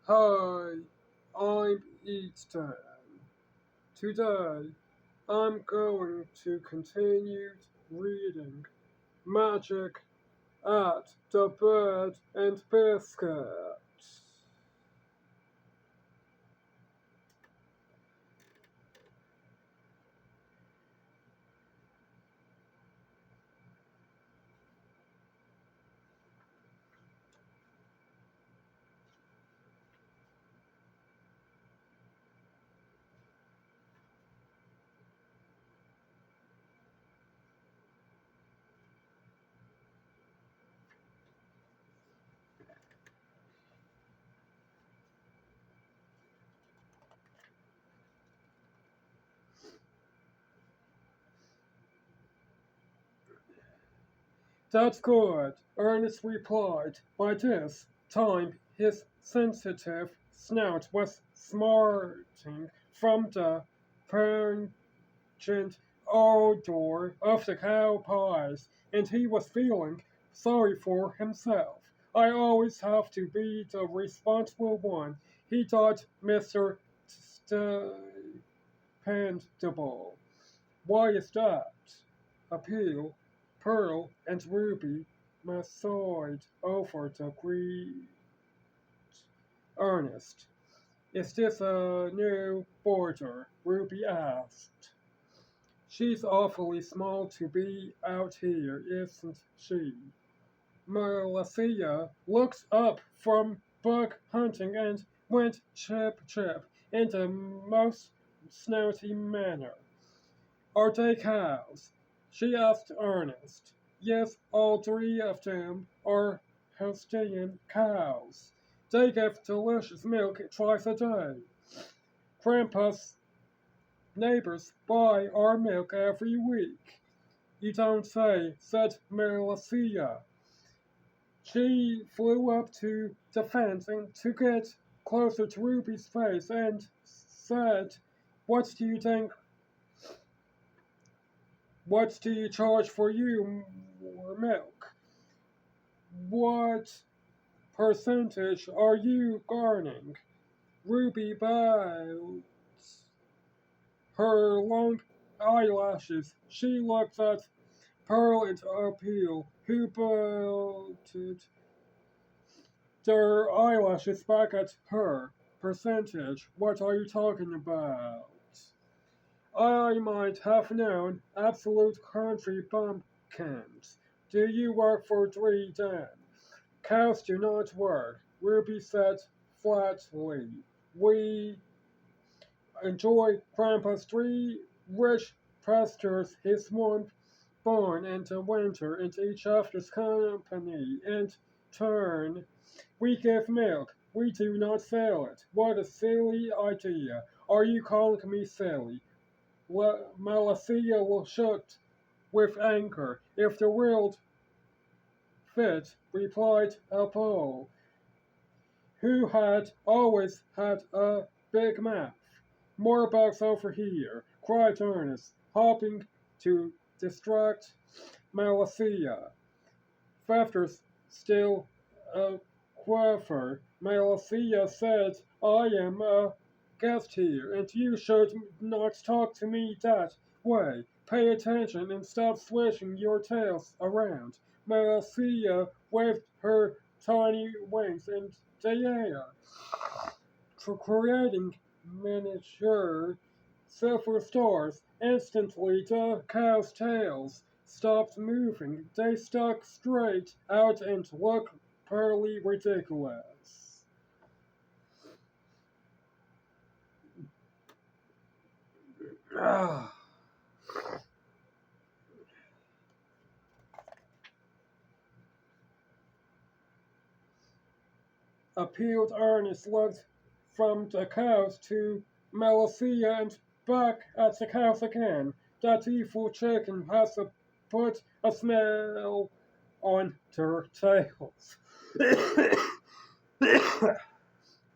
Hi, I'm Easton. Today, I'm going to continue reading Magic at the Bed and Biscuit. That's good, Ernest replied. By this time, his sensitive snout was smarting from the pungent odor of the cow pies, and he was feeling sorry for himself. I always have to be the responsible one, he thought Mr. Dependable. Why is that? Appeal, Pearl, and Ruby massaged over the great Ernest. Is this a new border? Ruby asked. She's awfully small to be out here, isn't she? Marcia looked up from bug hunting and went chip chip in the most snouty manner. Are they cows? She asked Ernest. Yes, all three of them are Holstein cows. They give delicious milk twice a day. Grandpa's neighbors buy our milk every week. You don't say, said Marcia. She flew up to the fence and to get closer to Ruby's face and said, What do you think? What do you charge for your milk? What percentage are you garnering? Ruby bowed her long eyelashes. She looked at Pearl and Appeal, who bolted their eyelashes back at her. Percentage? What are you talking about? I might have known absolute country bumpkins. Do you work for three then? Cows do not work, Ruby said flatly. We enjoy Grandpa's three rich pastures, his one born in the winter, and each other's company. In turn, we give milk. We do not sell it. What a silly idea. Are you calling me silly? Malacia shook with anger. If the world fit, replied Apollo, who had always had a big mouth. More bugs over here, cried Ernest, hoping to distract Malacia. Feathers still a quaver. Malacia said, I am a guest here, and you should not talk to me that way. Pay attention and stop swishing your tails around. Malacia waved her tiny wings in the air, creating miniature silver stars. Instantly, the cow's tails stopped moving. They stuck straight out and looked purely ridiculous. Ah. Appealed Ernest looked from the cows to Malacia and back at the cows again. That evil chicken has put a smell on their tails.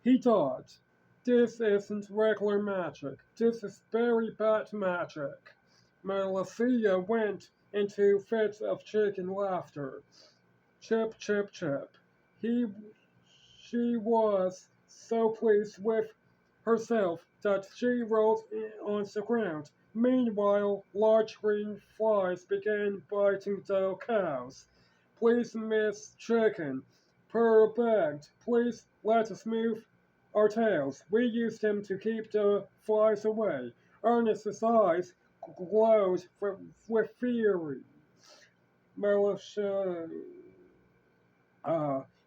He thought, this isn't regular magic. This is very bad magic. Malacia went into fits of chicken laughter. Chip, chip, chip. He, she was so pleased with herself that she rolled on the ground. Meanwhile, large green flies began biting the cows. Please, Miss Chicken, Pearl begged, please let us move our tails. We use them to keep the flies away. Ernest's eyes glowed with fury. Melissa,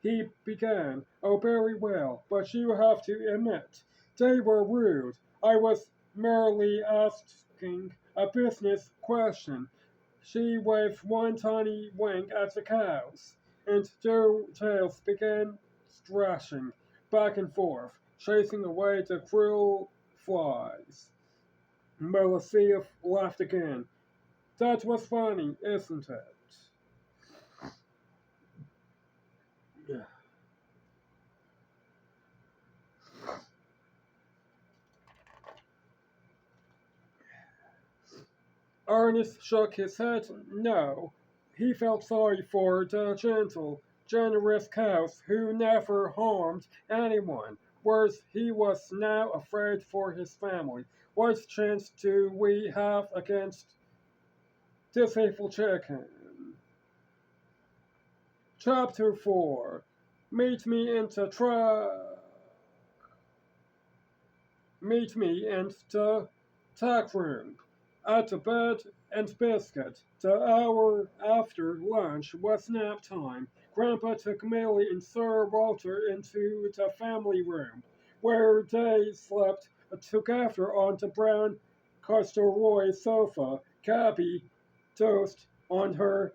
he began. Oh, very well, but you have to admit, they were rude. I was merely asking a business question. She waved one tiny wing at the cows, and their tails began thrashing back and forth, chasing away the cruel flies. Melissa laughed again. That was funny, isn't it? Ernest shook his head no. He felt sorry for the gentle, generous cows who never harmed anyone, whereas he was now afraid for his family. What chance do we have against this hateful chicken? Chapter 4. Meet me in the Meet me in the tack room. At the Bed and Biscuit, the hour after lunch was nap time. Grandpa took Millie and Sir Walter into the family room, where they slept together on the brown corduroy sofa. Gabby dozed on her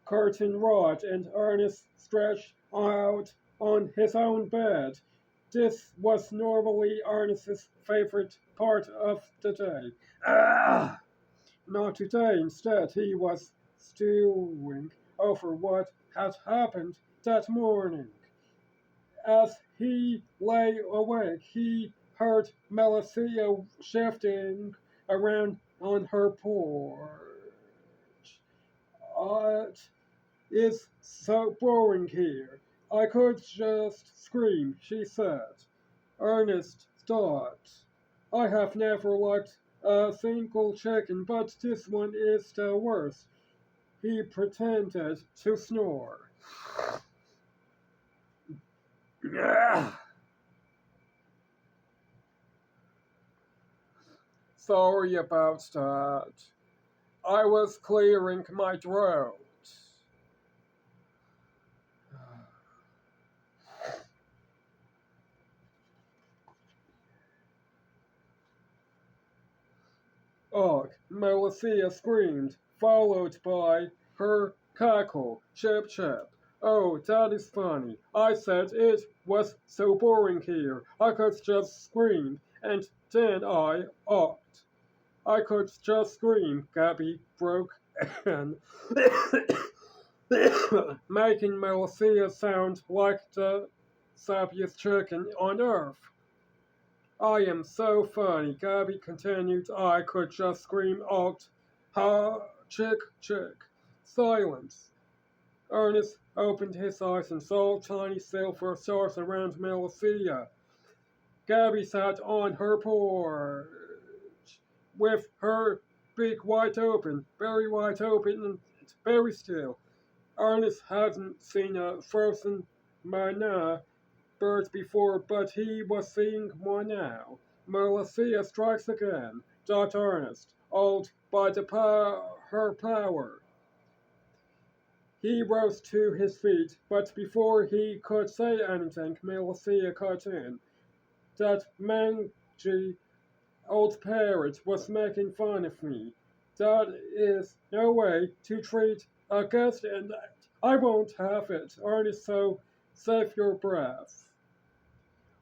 curtain rod, and Ernest stretched out on his own bed. This was normally Ernest's favorite part of the day. Ah! Not today. Instead, he was stewing over what had happened that morning. As he lay awake, he heard Melissa shifting around on her porch. It is so boring here. I could just scream, she said. Ernest thought, I have never liked a single chicken, but this one is the worst. He pretended to snore. Sorry about that. I was clearing my throat. Ugh, Melissa screamed, followed by her cackle, chip chip. Oh, that is funny. I said it was so boring here. I could just scream, and then I could just scream, Gabby broke in, making Melissa sound like the sappiest chicken on earth. I am so funny, Gabby continued. I could just scream out, ha, chick, chick. Silence. Ernest opened his eyes and saw tiny silver stars around Melissa. Gabby sat on her porch with her beak wide open, very wide open and very still. Ernest hadn't seen a frozen manna bird before, but he was seeing one now. Melissa strikes again, thought Ernest, awed by her power. He rose to his feet, but before he could say anything, Melissa cut in. That mangy old parrot was making fun of me. That is no way to treat a guest, and I won't have it, Ernest, so save your breath.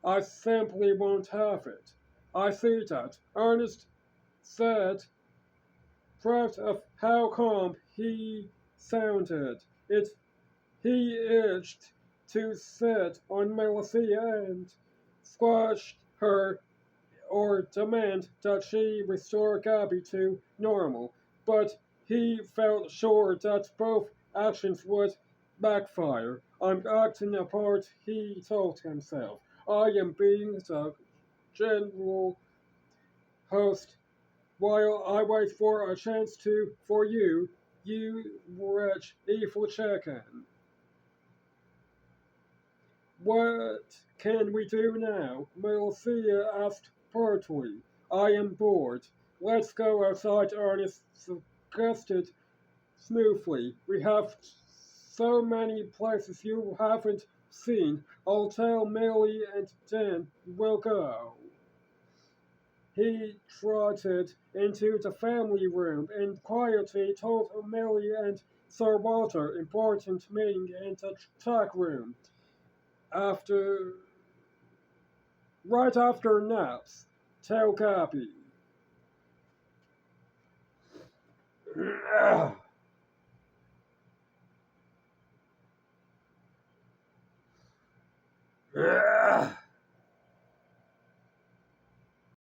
I simply won't have it. I see that, Ernest said, proud of how calm he sounded. He itched to sit on Melissa and squash her or demand that she restore Gabby to normal, but he felt sure that both actions would backfire. I'm acting a part, he told himself. I am being the general host while I wait for a chance for you wretch evil chicken. What can we do now? Melcia asked pertly. I am bored. Let's go outside, Ernest suggested smoothly. We have so many places you haven't seen. I'll tell Millie and then we'll go. He trotted into the family room and quietly told Millie and Sir Walter important meeting in the tack room. After right after naps, tell Gabby.